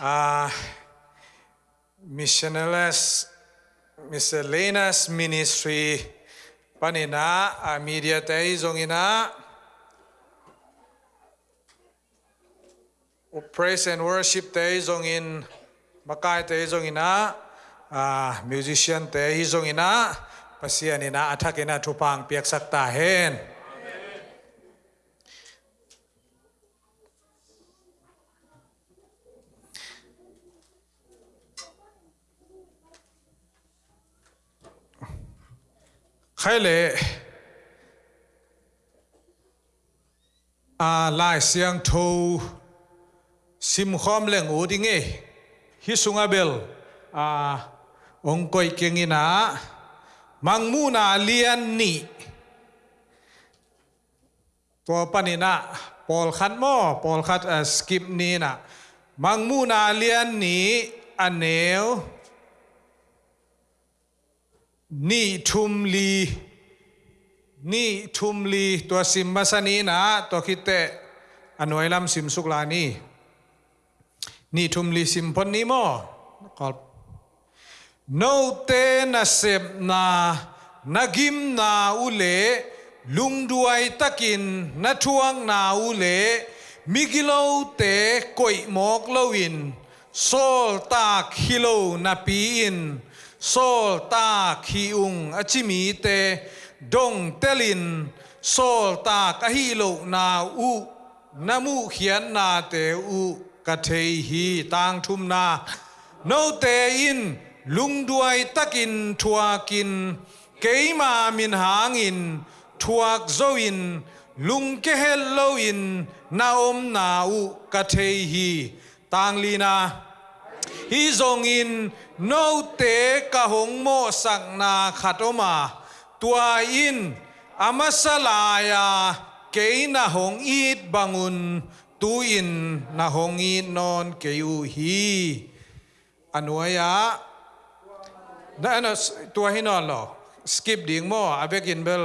uh, miscellaneous ministry panina media tay zongina praise and worship tay zongin makai tay zongina musician tay zongina pasianina athakina thupang piak sakta hen khai le lai siang tho sim khom leng u ding e hi sunga bel ong koi kengina mangmu na lian ni to panina pol khat mo pol khat skip ni na mangmu na lian ni aneuนี่ทุมลีตัวสิมมาสนีนะตัวคิดเตะอนุไอลำสิมสุกลานี่ทุมลีสิมพนนี้มั้งโนเตนะเสพนานักิมนาอุเลลุงด้วยตะกินนัทวงนาอุเลมิกิโลเตกอยหมอกลวินโซลตาคิโลนาปีอินโซลตาขีอุงอจิมีเตดงเตลินโซลตากะฮิโลนาอุนามุเขียนนาเตอุกะเทฮีตางทุมนาโนเตอินลุงด้วยตะกินทัวกินเกยมามินหางินทัวกโซอินลุงเกเฮลโลอินนาอมนาอุกะเทฮีตางลีนาฮิซงอินโนเตกะหงโมสักนาขัดอมาตัวอินอามาสลายาเกยนาหงอีดบังุนตูอินนาหงอีดนอนเกยูฮีอนุยะนั่นตัวให้นอนหรอสกิปดิ่งโมอาเบกินเบล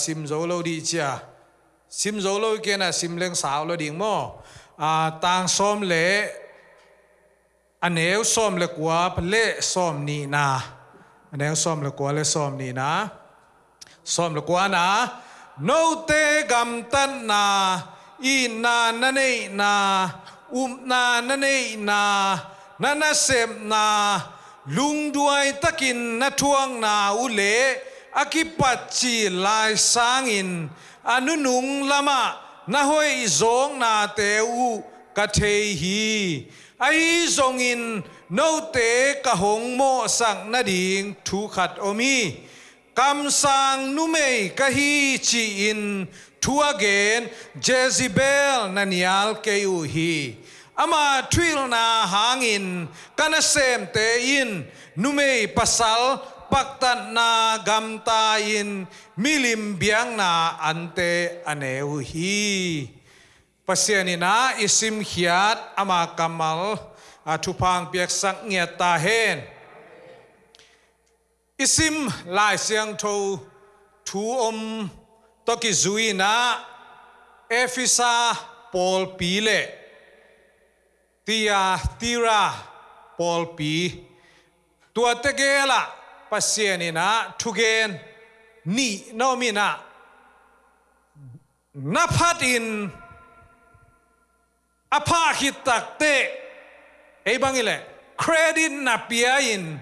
ซิมโซโลดีเจียซิมโซโลเกน่ะซิมเลงสาวโลดิ่งโมต่างซ้อมเละอันเอวซ้อมเล็กว่าเละซ้อมนี่นะอันเอวซ้อมเล็กว่าเละซ้อมนี่นะซ้อมเล็กว่านะโนเตกัมตันนาอีนานั่นเองนานานั่นเองนานั่นเสพนาลุงด้วยตะกินนัทวงนาอุเลอากิปัจจีลายสางินอนุนุงละมะนาหอยจงนาเตอุกะเทฮีไอซงอินโนเตกะหงโมสังนาดิงทุขัดอมีกำสังนุเมกะฮีจีอินทัวเกนเจซิเบลนันยาลเกยูฮีอามาทวิลนาหางินกันเซมเตอินนุเมปัสสัลปักตันนากัมตาอินมิลิมเบียงนาอันเตอเนวฮีpasien ina isim khiat ama kamal thupang piak sak ngia ta hen isim lai siang tho thu toki zuina efisa pol pile tira pol pi tua tegela pasien ina thugen ni nomina naphatin apa hitak te bangile credit na piain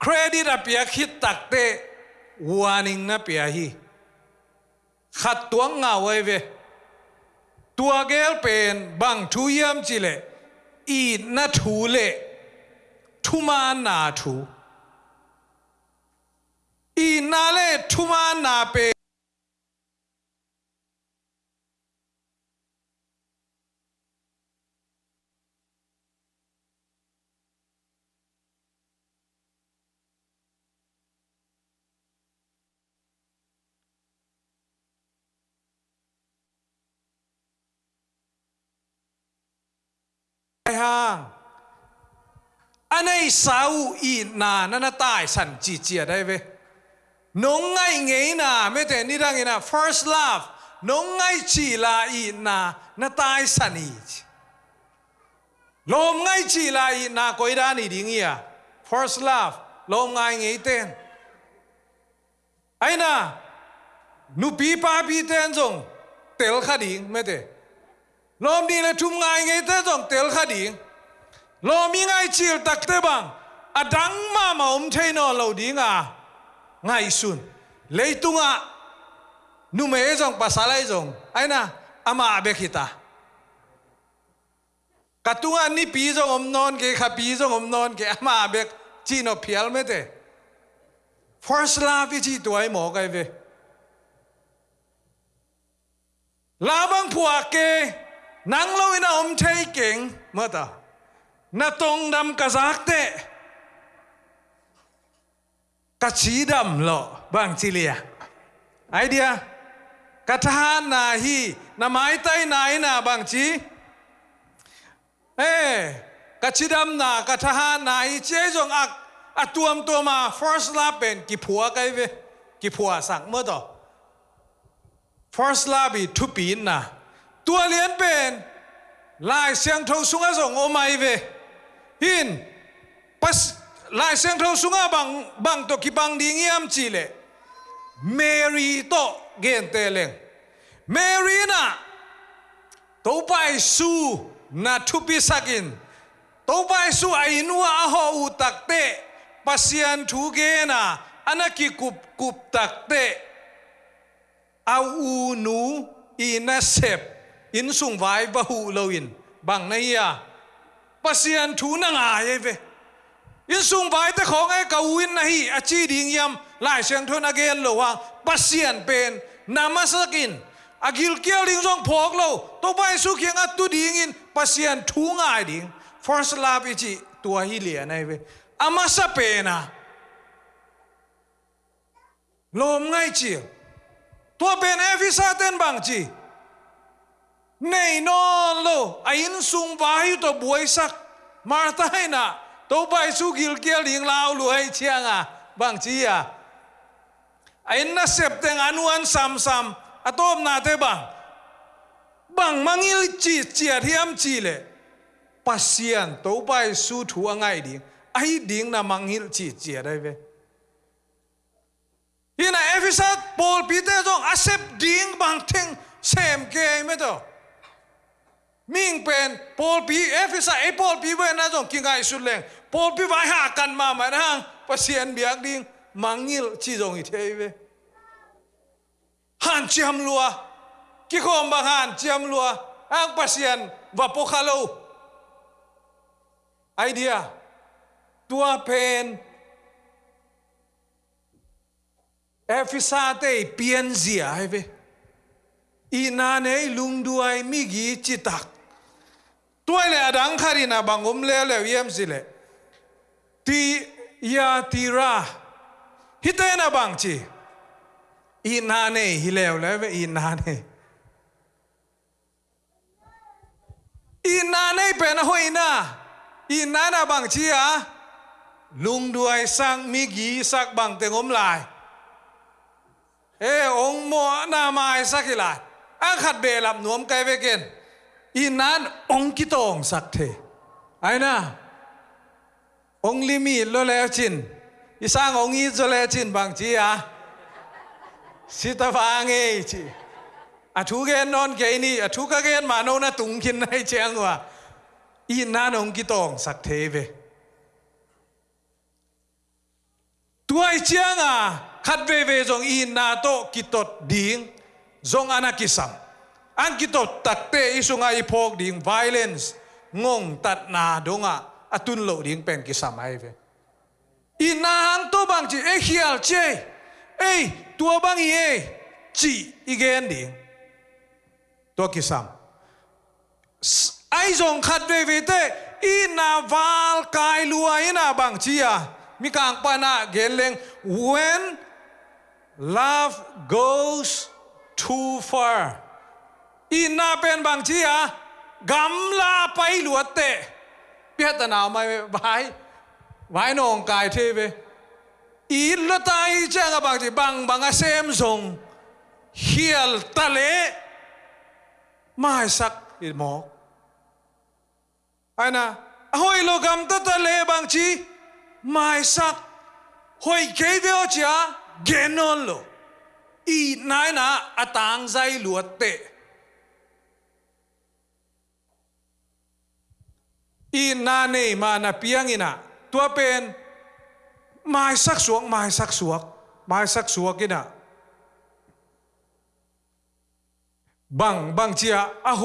credit apia hitak te warning na piahi khat tuang ngawe ve tua gel pen bang thuyam chile I na thule thuma na thu I na le thuma na pe hang anei sau I na na tai san chi chi dai ve nong ngai ngei na me te ni rang ina first love nong ngai chi la I na tai san I ลมไงจีลายนาโกยดานี่ดิ้งเอีย first love ลมไงไงเต้นไอ้น่ะนูปีปาปีเต้นจงเตลขาดิ้งไม่เต้ลมนี่เลยทุ่มไงไงเต้นจงเตลขาดิ้งลมมีไงจีลตักเตบังอดังมาอมเทนอเราดิ้งอ่ะไงสุนเลยตุงอ่ะนูเมย์จงภาษาอะไรจงไอ้น่ะอามาเบกิตากัตุงอันนี้ปีจงอมนอนเกขับปีจงอมนอนเกอามาเบกจีนอเพียลไม่เต้ first love จีตัวไอ้หมอไกเวลาบังผัวเกนังเราอินาอมเทเก่งเมื่อตานาตรงดำกระซักเตะกระชีดำหล่อบางจิเลียไอเดียกระทานนาฮีนาไม้ไต้นายนาบางจีกระชีดำนากระทานนาฮีเจ๊จงอักตัวมา first love เป็นกี่ผัวไกเวกี่ผัวสั่งเมื่อต่อ first love ทุปีนนะตัวเลี้ยนเป็นลายเสียงทงสุงะส่งโอไมเวหินปัสลายเสียงทงสุงะบางตัวกี่บางดิ้งยามจีเลเมรีโตเกนเตเลงเมรีน่ะตัวไปสู้นาทุปิสักินตัวไปสู้ไอ้นัวอาหออุตักเตปัสยันทุเกน่ะอันนั้นกี่กุบตักเตอาอูนูอินาเซปอินสุงไว้บะหูโลอินบางในยาปัสยันทูนังอายเวอินสุงไว้แต่ของไอ้กาวินนะฮีอาจีดิ่งยำลายเสียงทุนอาเกนโลวางปัสยันเป็นนามาสกินอากิลเกียวดิ่งจงพอกโลตัวไปสุขียงอัตุดิ่งอินปัสยันทูง่ายดิ่ง first love จีตัวฮิเลียนไอ้เวอามาสเปนะลมง่ายจีตัวเป็นเอฟิซาเต้นบางจีในนอนโลไอ้อินสุงวายุตัวบวยสักมาตายนะตัวไปสู้กิลเกียลิงลาวรวยเชียงอ่ะบางจีอ่ะไอ้น่าเสพแต่งอนุอันซ้ำๆอะตัวนาเตบางมังอิลจีเจียที่อัมจีเลยปัสยันตัวไปสู้ถัวง่ายดิ่งไอ้ดิ่งน่ะมังอิลจีเจียได้เว้ฮินะเอฟิซัสปอลปีเตอร์จงอาเซปดิ่งบางทิ้งเซมเกย์ไม่ต่อมิงเป็นปอลปีเอฟิซัสไอ้ปอลปีเว้นนะจงกินไก่สุดแรงปอลปีไว้หากันมาไหมนะปัสยันเบียกดิ่งมังอิลจีจงอีเทยเว้หันเจียมลัวกี่คนบางหันเจียมลัวอ้างปัสยันว่าพวกเขาลูไอเดียตัวเป็นเอฟิซาเตเปียนเสียให้เวอีนาเนลุงด้วยมิกีจิตักตัวเลยอดังคารินาบังอมเลวเลวเยี่ยมสิเลตียาตีราฮิตเตนะบังจีอีนาเนฮิเลวเลวอีนาเนเป็นหอยนาอีนานะบังจีอะลุงด้วยสังมิกีสักบังเตงอมลายองค์มัวนามาสักกี่ลายอังขัดเบลับหนวมไกเวเกนอีนั้นองค์กิตองสักเทไอ้นะองค์ลิมิตโลเลจินอีสร้างองค์อีโลเลจินบางจีอะสิตาฟังเอจีอะทุกเกนนอนเกนี่อะทุกเกนมาโนนะตุงกินให้เชียงว่าอีนั้นองค์กิตองสักเทเวตัวไอเชียงอ่ะขัดเวจงอีนาโตกิตดดิ่งจงอนาคิสัมอันกิตดตักเตอิสุงไอพกดิ่ง violence งงตัดนาดงอ่ะอตุนโลดิ่งเป็นกิสัมไอเวอีนาหังตัวบางจีเอเฮียลเจตัวบางจีอีเกนดิ่งตัวกิสัมไอจงขัดเวเตอีนาวาลกายลัวอีนาบางจีอ่ะมีการปนาเกลง when love goes too far อินนาเป็นบางทีอะกำลาไปหลวดเตะเปียตนาวไม่ไว้นองกายเทเวอินละตายแจ้งบางทีบางเซมซงเฮียลตะเลไม่สักอิหมอก ai na hoi lo gam ta ta le bang chi mai sak hoi ke veo cha genon lo i nai na atang zai luat te i na nei ma na piang ina tua pen mai sak suak ina bang chia a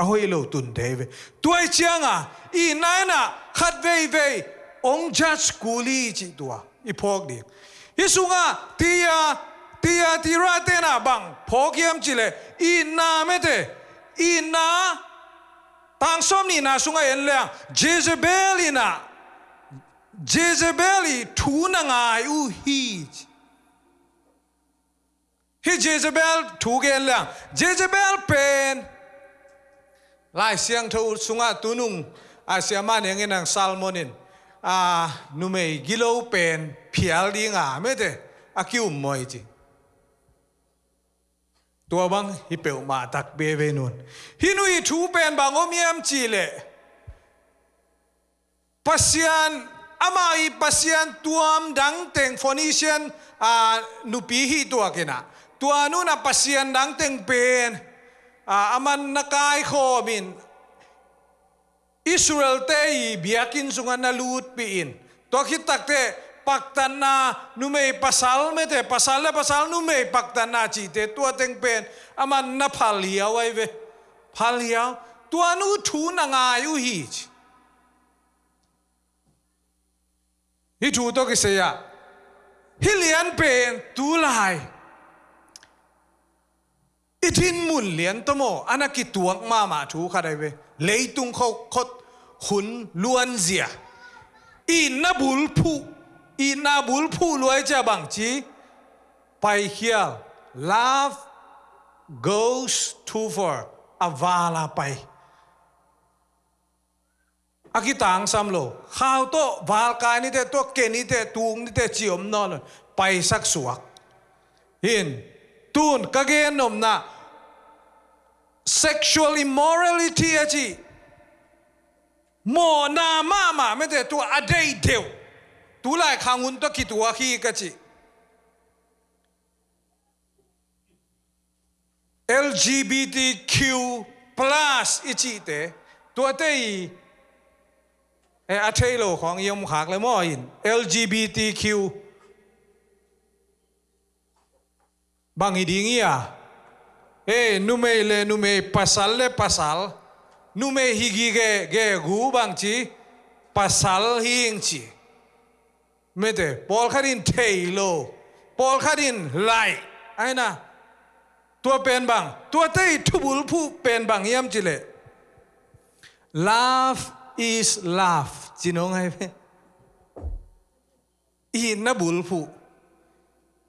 hoi lo tun te ve tuai chianga i nai na khat vei ong judge kuli chi tua i phok di isunga tia tira te na bang phokiam chile i na me te i na tang som ni na sunga en leang Jezebel thu na ngai u hi Jezebel thu gen leang Jezebel pen lai siang tho sunga tunung asiaman yang enang salmonin numei gilo pen phial di nga mete akiu moi chi tua bang hi peu ma tak be ve nun hinui thu pen bang omiam chi le pasian amai pasian tuam dang teng Phoenician nupi hi tua kena tua nu na pasian dang teng pen aman nakai kho min Israel te biakin sungan na lut piin to khitak te paktan na numei pasal mete pasal numei paktan na chi te tua teng pen aman na phalia wai ve phalia tua nu thu na nga yu hi thu to ki se ya hilian pen tu lai itin mun lian tomo anaki tuang ma thu khadai ve leitung khot hun luan zia in na bul phu luai cha bang chi pai hial love goes too far avala pai akitang samlo khao to wal kai ni te to ke ni te tung ni te chiom non pai sak suak hin tun kagen nom na sexual immorality achi mo na ma me te tu adei deu tu lai khangun to ki tu hi ka chi LGBTQ+ ichi te tu te a thelo khong yom khak le mo in LGBTQ bang idingia numei pasal numei higi ge gu bang chi pasal hing chi mete pol kharin thailo pol kharin lai aina tua pen bang tua tei thubul phu pen bang yam chile love is love chinong hai pe na bul phu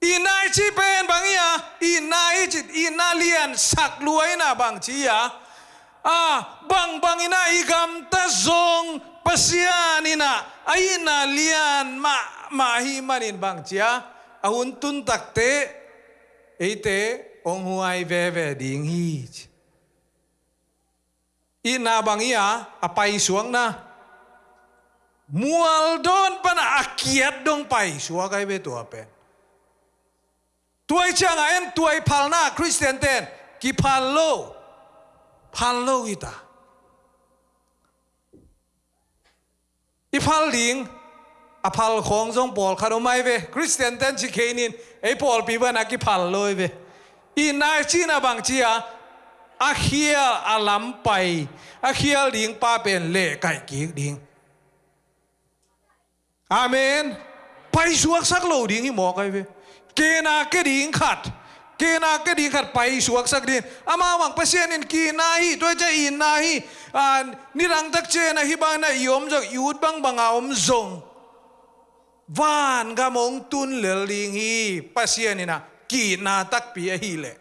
inai chi pen bang ya ina lian sak luai na bang chi ya bang ina igam ta zong pasian ina aina lian ma hi manin bang chia ahun tun takte eite ong huai ve ding hi ina bang ya apai suang na mual don pana akiat dong pai suak ai ve tua pen tuai chang en tuai phalna Christian ten ki phallo ita iphal ding aphal khong jong pol kharomai ve Christian ten chi kheinin ei pol pi bana ki phallo ve I nai china bang chia a khia alam pai a khia ding pa pen le kai ki ding amen pai suak sak lo ding hi mo kai ve kena ke ding khat pai suak sak din ama wang pasien in ki na hi to cha in na hi ni rang tak che na hi bang na yom jok yut bang om zong van ga mong tun le ling hi pasien ina ki na tak pi hi le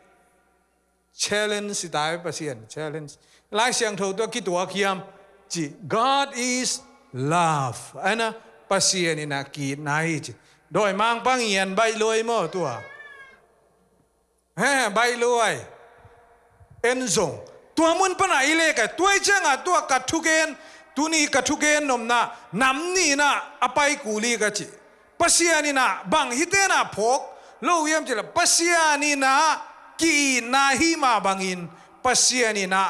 challenge dai pasien challenge lai siang tho to ki tua khiam chi God is love ana pasien ina ki na hi chi doi mang pang yen bai loi mo tua bai loi en zong ตัวมุนปนาอิเลกตัวเจ้าตัวกัดทุเกนตัวนี้กัดทุเกนนมนะน้ำนี่นะอภัยกูลีกัจจิปัสยานี่นะบังฮิเตนะพกโลเยี่ยมจิละปัสยานี่นะกีนาฮิมาบังอินปัสยานี่นะ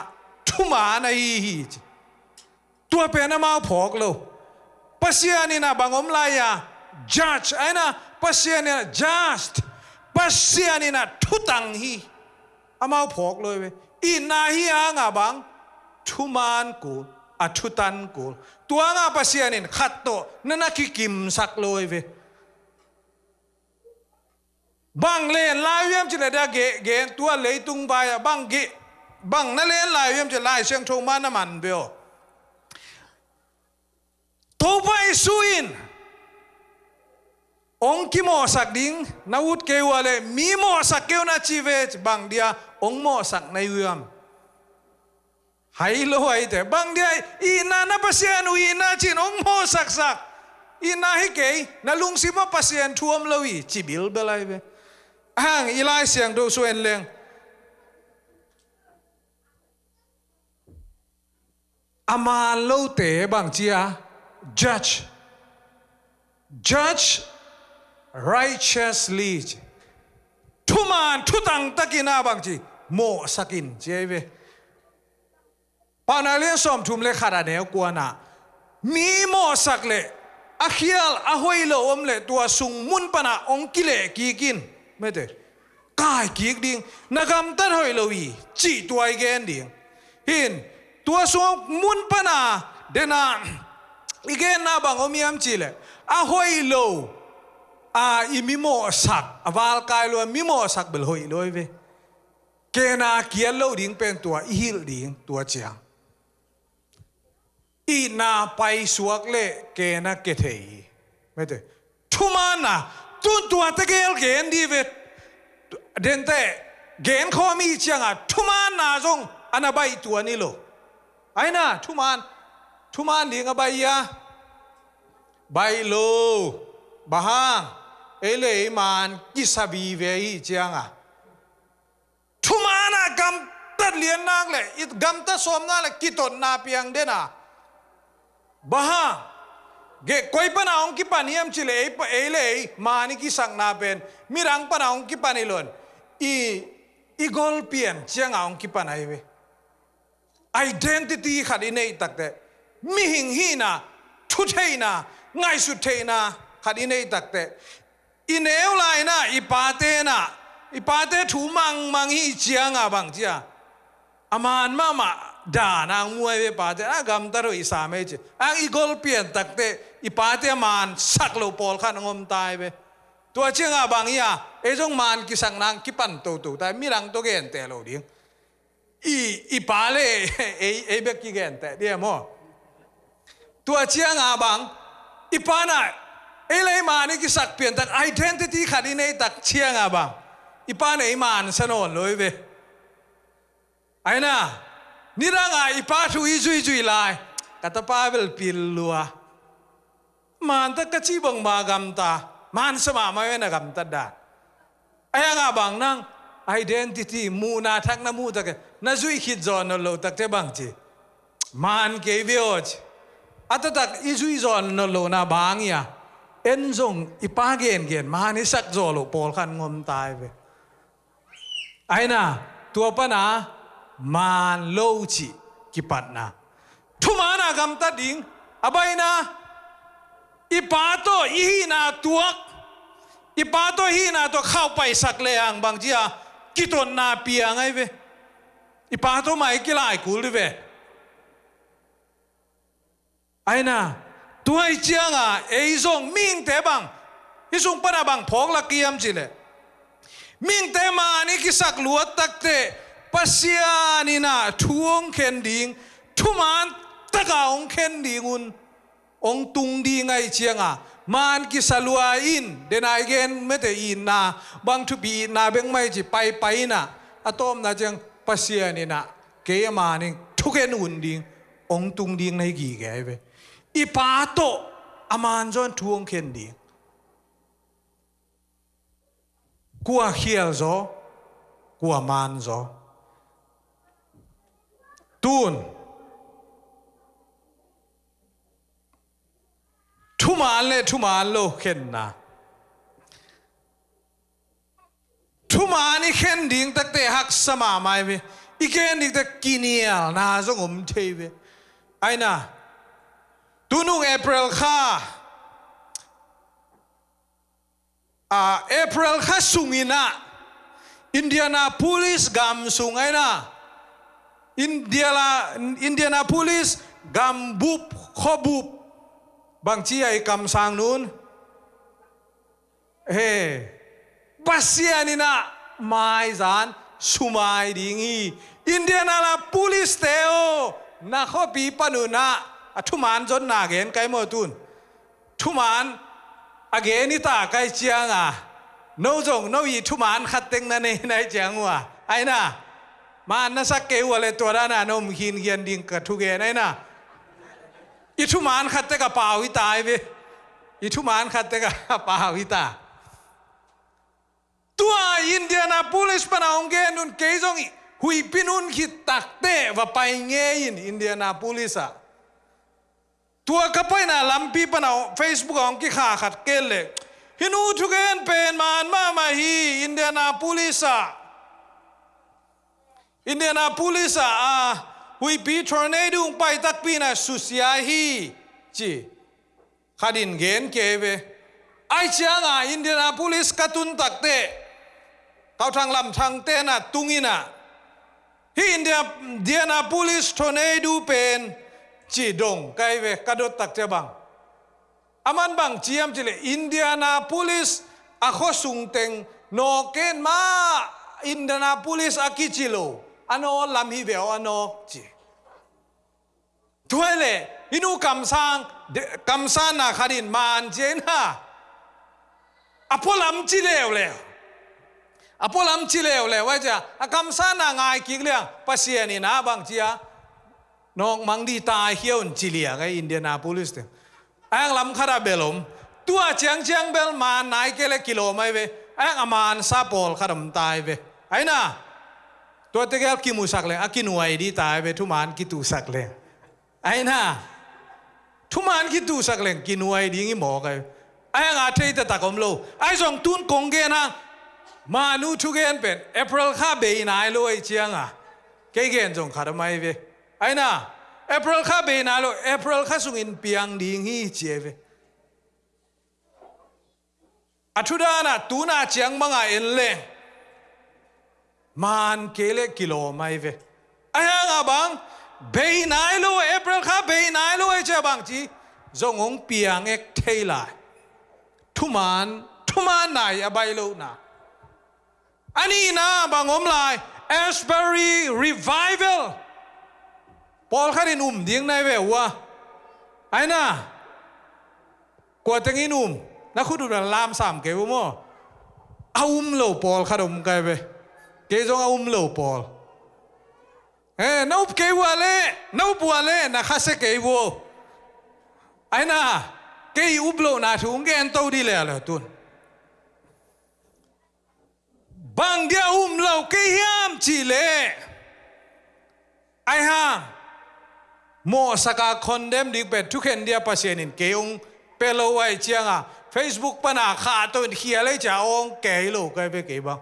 ทุมานะฮิตัวเป็นมาพกโลปัสยานี่นะบังอมลายา judge ไอ้นะปัสยานี่นะ just ปัสยานี่นะทุตังฮีอามาพกเลยเว้ยอินาฮิอางาบังทุมานกูอัทุตันกูตัวงาปัสยานี่ขัดโตนั่นนักกิมสักเลยเว้ยบางเลนลายเยี่ยมจะเลยได้เกณฑ์ตัวเลยตุงใบบางเกบางนั่นเลนลายเยี่ยมจะลายเชียงทงมาน้ำมันเบลตัวไปสุอินองค์กิโมสักดิ้งนาวุฒเกวเลยมีโมสักเกวนาชีเวจบางเดียองค์โมสักในเวียมไฮโลไอแต่บางเดียอีนานาปัสยานุอีนาจินองค์โมสักอีนาให้เกยนาลุงสิมาปัสยานท่วมเลยจิบิลเบลัยเบห่างอีไลเสียงดูส่วนเลงอามาโลเตบางเจีย judge righteously ทุมานทุตังตะกินาบางจีโมสกินเจเวปานาเลียนสมทุมเลขาดาเนวกวนามีโมสักเลอาเคียลอาหอยโลอมเลตัวสุงมุนปนาองกิเลกีกินไม่เถอะกายกีกดิ่งนักำตัดหอยโลวีจีตัวไอเกนดิ่งหินตัวสุงมุนปนาเดนาอีเกนนาบังอมียมจีเลอาหอยโลอีมิโมสักอวาลกายโลมิโมสักเบลหอยโลเวเกนาเกียลโลดิ่งเป็นตัวอีฮิลดิ่งตัวเจียงอีนาไปสวกเล่เกนะเกเทยไม่ได้ทุมานะตัวตะเกลเกนดีเวทเดนเตเกนข้อมีเชียงทุมานะจงอันนั้นใบตัวนี้โลไอ้น่ะทุมานดีงใบยาใบโลบะฮางเอเลมันกิสบีเวอีเชียงทุมานะกำตัดเลียนนางเลยอีกำตัดสมนางเลยกิตนนาเปียงเดน่ะบ้าเกะคอยปนาองค์กิปานิยมชิเลเอเลมานิกิสังนาเป็นมีรังปนาองค์กิปานิลอนอีกอลเปียนเชียงองค์กิปานาเว identity ขัดอินเนยตักแต่มีหิงฮีนาทุเทนาง่ายสุดเทนาขัดอินเนยตักแต่อินเนวไลนะอีปาเตนะอีปาเตถูมังฮีเชียงบางเจียอามานมาด่านางมวยเวปาเตกำตารุอิสามีจอีกอลเปลี่ยนตักเตอีปาเตมันสักโลปอลขันงมตายเวตัวเชียงบางยาจงมันกิสังนางกิปันตัวแต่มีรังตัวเกนแต่โลดิ้งอีปาเล่เบกกิเกนแต่เดียมอตัวเชียงบางอีปาน่ะเลยมานี่กิสักเปลี่ยนตัก identity ขัดในตักเชียงบางอีปาน่ะมันสนนเลยเวไอ้น่ะนี่ร่างอีปาทุยจุยลายกัตปาเวลปิลลัวมันตะกะจีบังมากำตามันสมาไม่เว้นกำตาดาไอ้ยังบางนั่ง identity มูนาทักน้ำมูตะกะน่าจุยคิดจอนนโลตักเทบังจีมันเกวิโอจอัตตักอีจุยจอนนโลนาบางยาเอ็นจงอีปาเกนมันนี่สักจอโลปอลขันงมตายไปไอ้น่ะตัวปนามันโลจิกิปัตนาทุมานากำตัดดิ่งอบายนะอีปาโตอีฮีนาตัวอีปาโตฮีนาตัวเข้าไปสักเลยอังบางทีกิตนนาเปียงไงเวอีปาโตไม่กี่ลายกูเลยเวไอ้น่ะตัวไอ้เจียงไอ้ทรงมิ่งแต่บางไอ้ทรงปนาบางพอกละเกียมจิเลยมิ่งแต่มานี่กิสักลวดตักเตปัสยานี่นะทุงเข็นดิ่งทุมันตะกาองเข็นดิ่งองตุงดิ่งไงเชียงมันกิสลัวอินเดนายเกนไม่แต่อินนะบางทุบีนาเบงไม่จีไปนะอะตอมนะจังปัสยานี่นะเกยมานี่ทุกเข็นอุ่นดิ่งองตุงดิ่งในกี่แกเวอีปาโตอามันจนทุงเข็นดิ่งกัวเขียลโซกัวมันโซ ตูนทุมานเลยทุมานโลเข็นนะทุมานี่เข็นดิ่งตักเตะหักสมาไม่เวอีเข็นดิ่งตักกินเนียน่าสงมเทเวไอ้น่ะตุนุงเอพริลข้าเอพริลข้าสุงินะอินเดียนาโพลิสกำสุงไอ้น่ะอินเดียนาโพลิสกำบุบขบุบบางทีไอ้กำสังนู้นเฮ้ปัสยานี่นะไม่จานสุมาดิ่งอีอินเดียนาโพลิสเตโอนักปีปนุนะทุมานจนนาเกนไกมอตุนทุมานอเกนิตาไกเจียงโนจงโนยีทุมานขัดเต็งนั่นเองในเจียงว่ะไอ้น่ะมันน่าสักเกวอะไรตัวนั้นน่ะนมหินเกียนดิ่งกับทุเกนไอ้น่ะอีทุมานขัดเต็งกับป่าวิตาเว้ยอีทุมานขัดเต็งกับป่าวิตาตัวอินเดียนาโพลิสปนาองเกนุนเกยจงหุยปินุนคิดตักเตะว่าไปเงี้ยอินเดียนาโพลิสตัวก็ไปน่ะลำปีปนาเฟซบุ๊กของกิขาขัดเกลเลยฮินูทุกเอ็นเป็นมันมาฮีอินเดียนาโพลิสหุยปีทอร์เนโดไปตักปีน่ะสุสยาฮีจีขัดินเกนเกเวไอเชียงอินเดียนาโพลิสกตุนตักเตะเขาทางลำทางเตน่ะตุงิน่ะฮีอินเดียนาโพลิสทอร์เนโดเป็นจีดงไกเวกระโดดตักเจบังอามันบังจียมจิเลอินเดียนาโพลิสอาโคสุงเต็งโนเกนมาอินเดียนาโพลิสอากิจิโลอันโนลำฮิเวลอันโนจีถ้วยเลยอินูคำสั่งนาคดินมานเจน่าอพอลำจิเลวเลยอพอลำจิเลวเลยว่าจะคำสั่งนาง่ายกี่เรื่องภาษานี่นะบางทีน้องมังดีตายเขี้ยวจิเลียไงอินเดียนาโพลิสเนี่ยไอ้ลำคาราเบลมตัวเจียงเบลมานายเกลกิโลไม่เวไอ้อามานซาโปลคาดมตายเวไอ้น่ะตัวเตเกลกิมูสักเลยอากินวยดีตายเวทุมานกิตูสักเลยไอ้น่ะทุมานกิตูสักเลยกินวยดีงี้หมอไงไอ้อาเทยตะตะกอมโลไอ้ส่งตุนกงเกนะมานูทุเกนเป็นเอพริลข้าเบยนายโลไอ้เจียงเกนจงคาดไม่เวไอ้น่ะเอพริลข้าเบยนายโลเอพริลข้าสุงินเปียงดีงี้เจเวอัทุดานะตูน่าเจียงมังเอ็นเลงมันเกลกิโลไม่เวไอ้ยังบังเบยนายโลเอพริลข้าเบยนายโลไอ้เจ้าบังจีจงองเปียงเอกเทลายทุมานนายอใบโลนะอันนี้นะบังอมลายเอสเบอรี่รีไวเวลพอลข้าได้นุ่มดิ้งในเววะไอ้น่ะกว่าจะงี้นุ่มนักขุดดูนันลามสามเกวมั้งเอาโลพอลข้าดมไกเวเกจงเอาโลพอลนับเกวะเล่นับบัวเล่นักข้าเสกเกวไอ้น่ะเกยอุบโลนาถุงเกนโตดีเลยละตุนบางเดียวโลเกยามจีเล่ไอ้ห่างโมสกาคอนเดมดิเป็ดทุกเห็นเดียภาษาหนึ่งเกยงเปโลไอเจียงFacebook ปนาขาตัวเขียเลยจะองเกยโลกไปเกยบัง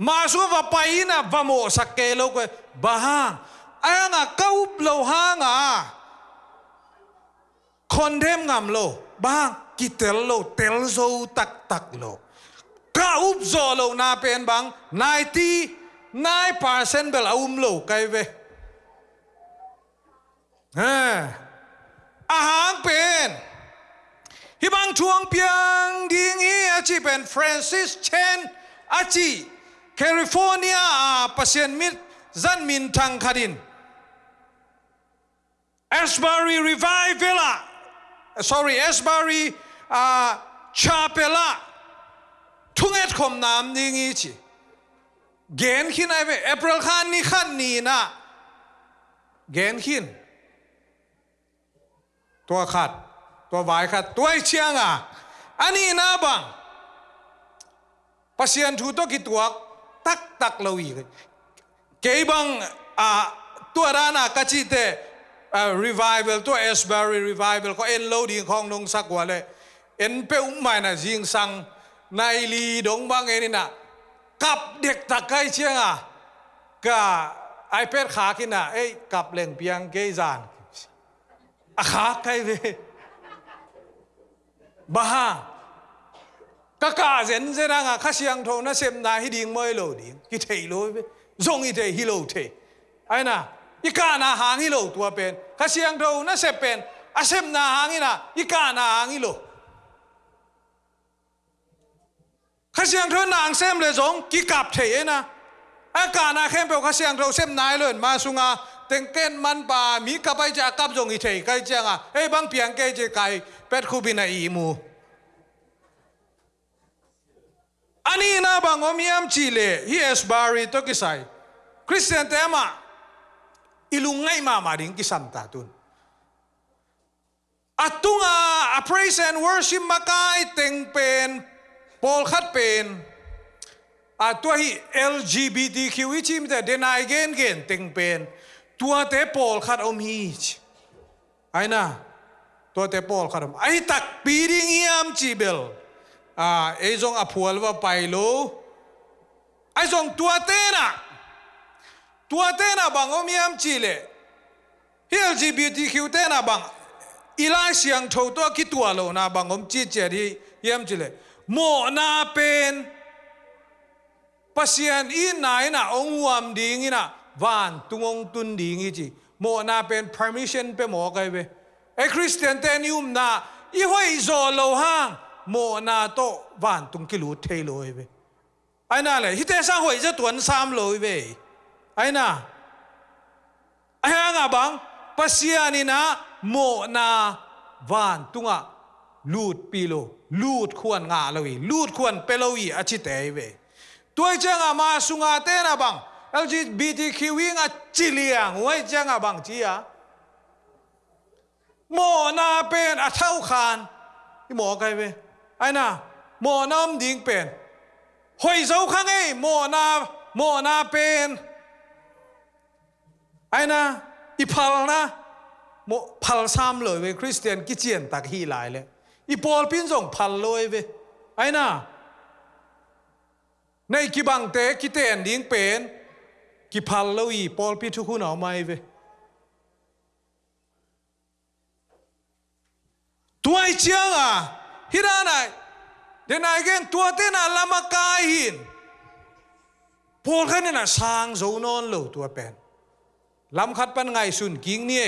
มาสัวว่าไปนะว่าโมสกเกยโลกบ้างไอ้ห่างก้าวโลห่างคอนเดมงามโลบ้างกิเตลโลเตลโซตักโลก้าวโซโลนาเป็นบัง99% เบลอาโลไกเวอาหารเป็นฮิบังช่วงเปียงดีงี้อาจีเป็นฟรานซิสเชนอาจีแคลิฟอร์เนียปัสเซียนมิดจันมินทังคดินเอสบารีรีไวเวล่าเอสบารีชาเปล่าทุ่งเอ็ดคมน้ำดีงี้จีเกนขินไอเวเอพริลขันนี่นะเกนขินตัวขัดตัววายขัดตัวเชียงอันนี้นะบังปัสยันทูตกิตัวตักเลวีเกยบัง ตัวร้านกะจิเตrevival ตัว Asbury revival ก็เอ็นโลดีของนงสักว่าเลยเอ็นเป้าหมายนะจิงสังในลีดงบางเอ็นนี่นะกับเด็กตะไคร้เชียงก็ไอเป็ดขากินเอ้ยกับเล่งเปียงเกยจานขาไกเวบ้ากะกาเซนเซนังข้าเสียงโทน่าเสมนาฮิดิงไม่โลดิงกิเทยโลเวจงอิเทฮิโลเทไอ้น่ะอีกานาหางฮิโลตัวเป็นข้าเสียงโทน่าเสพเป็นอาเสมนาหางฮิน่ะอีกานาหางฮิโลข้าเสียงโทนางเซมเลยจงกิกับเทยนะอากานาเข้มเปล่าข้าเสียงโทเซมนายเลยมาสุงาเต็งเก้นมันป่ามีกับไปจากกับจงอิเทยไกเจียงเอ้ยบางเปียงเกยเจไกเป็ดคูบินาอีมูอันนี้นะบางอมียมจีเลฮีเอสบารีตัวกิไซคริสเตียนเตมาอิลุงไงมาดิงกิสันตาตุนอัตุงpraise and worship มากายเต็งเป็นปอลขัดเป็นตัวฮี LGBTQ วิจิมแต่เดนายเกนเต็งเป็นตัวเตปอลขัดอมีไอ้นะตัวเตปอลขัดไอ้ตักปีดิงยามจีเบลไอ้จงอภัวว่าไปโลไอ้จงตัวเต้น่ะบางอมียมจีเลฮี LGBTQ เต้น่ะบางอีไลเสียงโทตัวคิดตัวโลนะบางอมจีเจดียามจีเลโมนาเป็นปัสยันอีนายน่ะองวมดีงี้น่ะวานตุงองตุนดีงี้จีโมนาเป็น permission ไปหมอไกเวไอ้คริสเตียนเตนิอุมน่ะอีห้อยโซโลห้างโมนาโตวานตุงกิลูเทโลเวไอ้น่ะเลยฮิเตซ่าหวยจะตัวซ้ำโลเวไอ้น่ะไอ้ห่างบังปัสยานี่นะโมนาวานตุงลูดปีโลลูดควรงาลวีลูดควรเปโลวีอจิเตเวตัวเจ้ามาสุงาเตนะบัง LGBTQ วิ่งจิเลียงไว้เจ้าบังจีโมนาเป็นเท่าคานที่หมอไกเวไอ้น่ะโมน้ำดิ่งเป็นหอยเจ้าข้างไอ้โมนาเป็นไอ้น่ะอีพัลนะโมพัลซ้ำเลยเว้คริสเตียนกิเจียนตักฮีหลายเลยอีปอลพินส่งพัลเลยเว้ไอ้น่ะในกิบังเตกิเตนดิ่งเป็นกิพัลเลยปอลพิทุกุนเอาไม่เว้ตัวไอ้เจ้าฮิรานัยเดนายเกนตัวเต้นลามากายหินพอลขันนี่นะสร้างโซนอนโลตัวเป็นลำคัดปันไงสุนกิงนี่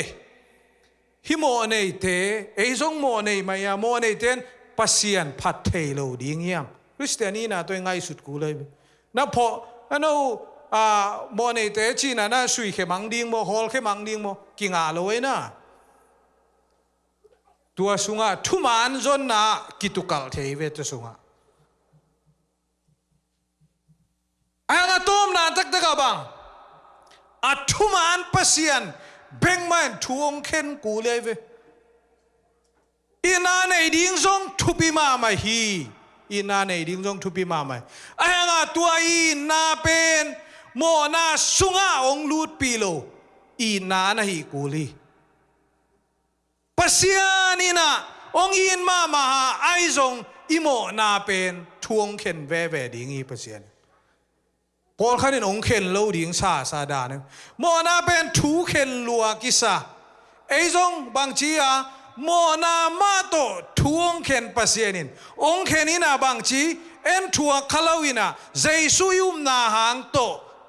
ฮิโมเนเตไอซงโมเนมายาโมเนเตนปัสยันพัดเทโลดิ้งยังคริสเตียนีนะตัวไงสุดกูเลยนะพออันนู้โมเนเตจีน่ะนะสุยเขมังดิ้งโมฮอลเขมังดิ้งโมกิงอาโลเวนะตัวสุงะทุมานจนนะกิตุกัลเทเวตสุงะไอ้งาต้มนานตักตะกับบังอัทุมานปัสยันเบ่งมันทวงเข็นกูเลยเวอีนาในดิ้งจงทุบิมาไม่ฮีอีนาในดิ้งจงทุบิมาไม่ไอ้งาตัวอีนาเป็นโมนาสุงะองลูดปีโลอีนานะฮีกูลีปัสยานี่นะองอินมาไอซงอิโมนาเป็นทวงเข็นเวดิ้งอีปัสยานี่พอขันองเข็นโลดิ้งซาดาเนี่ยโมนาเป็นทูเข็นลัวกิซาไอซงบางทีโมนามาโตทวงเข็นปัสยานินองเข็นนี่นะบางทีเอ็นทัวคาลาวินะเจสุยุมนาหางโ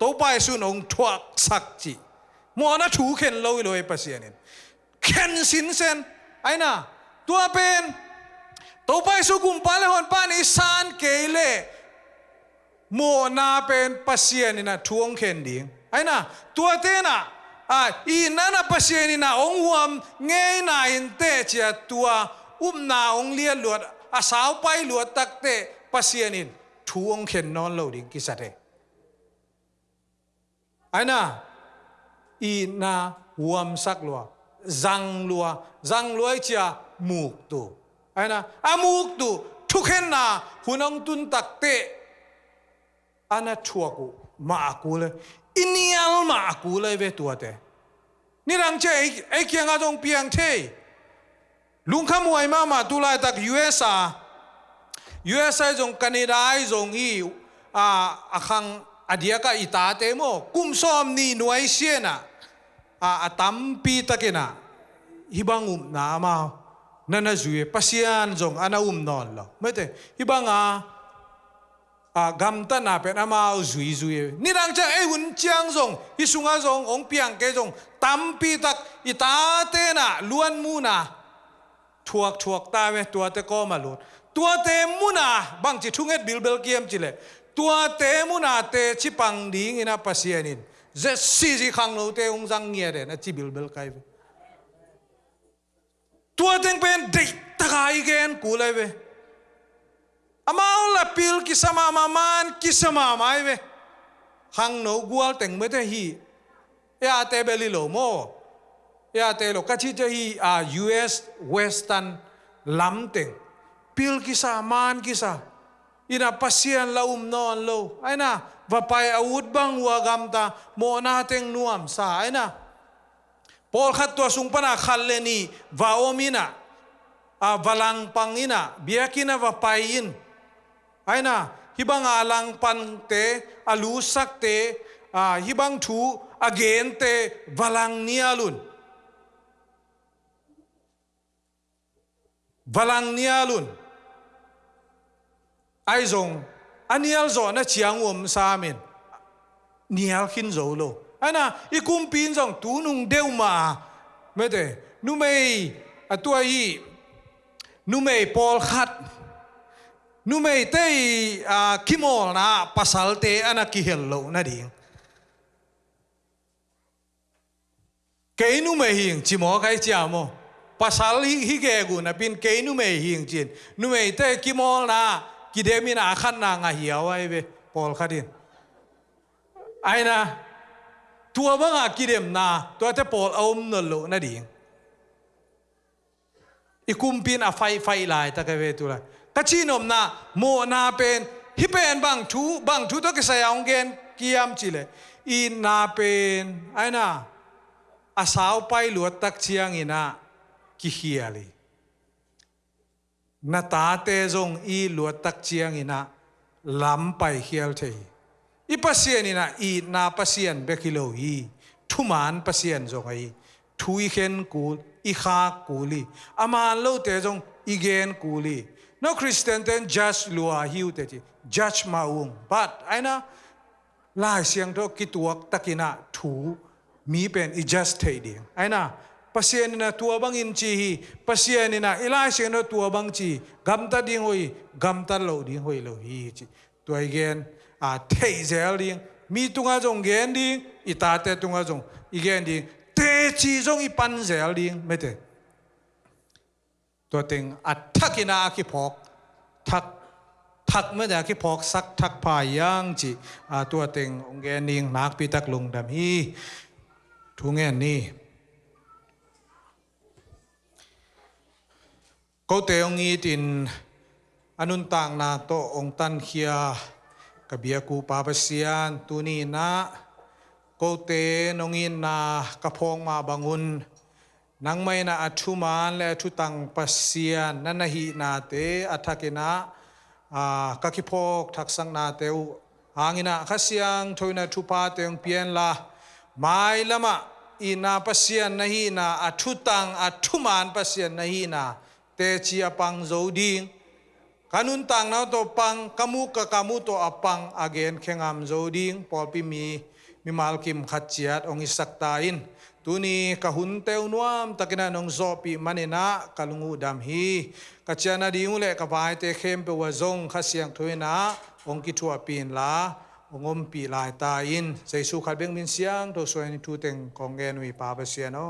ตไปสุนองทัวสักจีโมนาทูเข็นโลวิโลไอปัสยานินเข็นสินเซนไอ้น่ะตัวเป็นตัวไปสุกุมปาเลหอนปานิสานเกเลโมนาเป็นปัสยานินะทวงเข็นดิ่งไอ้น่ะตัวเตน่ะอีนั่นน่ะปัสยานินะองหวมเงยนาอินเตเจียตัวนาองเลียหลวดสาวไปหลวดตักเตปัสยานินทวงเข็นนอนโลดิ่งกิสัตเตไอ้น่ะอีน่ะหวมสักลัวจังลัวเจียมูกตูไอ้นะมูกตูทุกเห็นนะหุ่นองตุนตักเตะอันนั้นชัวกูมากูเลยอินิอัลมากูเลยเวตัวเต นี่รังเจไอ้เกียงอาจงเปียงเทลุงขมวยมาตุลายตัก USA จงแคนาดาจงอาคังอดียกอิตาเตโมกุมซ้อมนี่หน่วยเสียนะตัมปีตะกินะฮิบังนามานั่นจุยปัสยานจงอันนอนละไม่เตฮิบังกัมตันเป็นอามาจุยนี่รังจากหุ่นเจียงจงฮิสุงาจงองเปียงเกจงตัมปีตักอิตาเตนะล้วนมูนะถวกตาเวตัวเตก็มาลุดตัวเตมุนาบางจิทุ่งเอ็ดบิลเกียมจิเลตัวเตมุนาเตชิปังดีงินะปัสยานินเจสิขังโลเตองจังเงียเรนะจิบิลไกตัวเต็งเป็นเด็กตะกายเกนกูเลยเวอามาละพิลกิสมามามันกิสมาไม่เวขังโนกัวเต็งไม่ได้ฮียาเตเบลิโลโมยาเตโลกัชิจะฮีUS Western ล้ำเต็งพิลกิสามันกิสาอินาปัสยันละนอนโลไอ้น่ะว่าไปอาวุธบังวัวกำตาโมนาเต็งนวมสายน่ะพอขัดตัวสุงปนาขัลเลนีวาโอมินะวาลังปังอินะเบียกินะวาไปอินไอ้น่ะฮิบังอาลังปันเตอาลูสักเตฮิบังทูอาเกนเตวาลังเนียลุนไอ้จงอันเนียลจอนะเชียงวมสามินเนียลขินโจโลไอ้น่ะอีกุมปีนจงตูนุงเดวมาไม่ได้นูไม่ตัวอีนูไม่พอลขัดนูไม่เตยคิมอลนะภาษาเตอันนักกิเฮลโลนั่นเองเกยนูไม่หิงจิโมใครจ้าโมภาษาฮิเกกูนะเป็นเกยนูไม่หิงจินนูไม่เตยคิมอลนะกิเดมินาขันนางเหี่ยวไอ้เวพอลขัดินไอ้น่ะตัวบังอากิเดมนาตัวเตปอลเอามนลโลนั่นเองอีกุมปินไฟลายตะเกเวตุละกัจจินอมนาโมนาเป็นฮิเป็นบางทูตัวกิสยองเกนกิยามจิเลอีนาเป็นไอ้น่ะอาสาวไปหลวดตักเชียงอินะกิเฮียลีนาตาเตจงอีหลวดตักเชียงอินะล้ำไปเฮียลเทอีปัสเซียนอินะอีนาปัสเซียนเบกิโลอีทุมานปัสเซียนจงไอทุยเข็นกูอีขากูลีอามาโลเตจงอีเกนกูลีno Christian ten judge lua hiu te ti judge maung but aina lai siang to kituak takina thu mi pen I just thei ding aina pasien na tua bang in chi hi pasien na ilai siang no tua bang chi gamta ding hoi gamta lo ding hoi lo hi chi to again thei zel ding mi tunga jong gen ding ita te tunga jong igen ding te chi jong I pan zel ding meteตัวเต็งอัดทักอินาคิพอกทักเมื่อใดคิพอกสักทักพายังจีตัวเต็งองเกนิงนักปีตักลงดำฮีทุงเงินนี่ก็เตองอีตินอนุนต่างนาโตองตันเขียกเบียกูปาปเซียนตุนีนะก็เตนองอินนากระพองมาบังุนนังไม่นาอัชุมานและทุตังปัสเซียนนั่นหินาเตอัทกินะกักิพกทักสังนาเตวหางินะขเสียงทอยนาทุพาเตงเปียนละไม่ละมะอินาปัสเซียนนหินาอัทุตังอัทุมานปัสเซียนนหินาเตจีอปังโจดิงกันุนตังนาโตปังกามุกกามุโตอปังอาเกนเขงามโจดิงปอปิมีมาลกิมขัดเจียดองอิสักตาอินตุนีkahun teu nuam takina nong zopi manina kalungu dam hi kachana diule kapai te khem pe wazong khasiang thoina ong ki thua pin la ongom pi lai ta in jaisu khalbeng min siang to soin thu teng kongen wi pa ba siano